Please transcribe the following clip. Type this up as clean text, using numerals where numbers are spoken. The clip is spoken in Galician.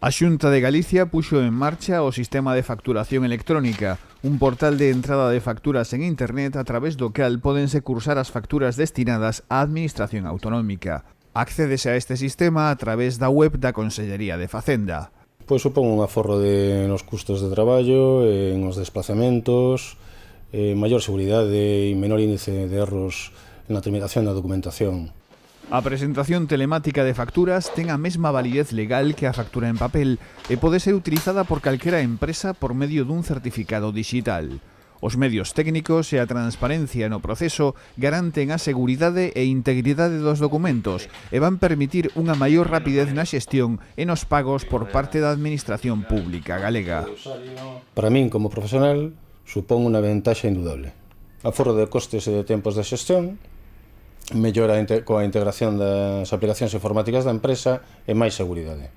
A Xunta de Galicia puxo en marcha o sistema de facturación electrónica, un portal de entrada de facturas en internet a través do cal pódense cursar as facturas destinadas á Administración Autonómica. Accédese a este sistema a través da web da Consellería de Facenda. Pois supón un aforro nos custos de traballo, en os desplazamentos, maior seguridade e menor índice de erros na tramitación da documentación. A presentación telemática de facturas ten a mesma validez legal que a factura en papel e pode ser utilizada por calquera empresa por medio dun certificado digital. Os medios técnicos e a transparencia no proceso garanten a seguridade e integridade dos documentos e van permitir unha maior rapidez na xestión e nos pagos por parte da Administración Pública galega. Para min, como profesional, supón unha ventaxa indudable. Aforro de costes e de tempos de xestión, mellora coa integración das aplicacións informáticas da empresa e máis seguridade.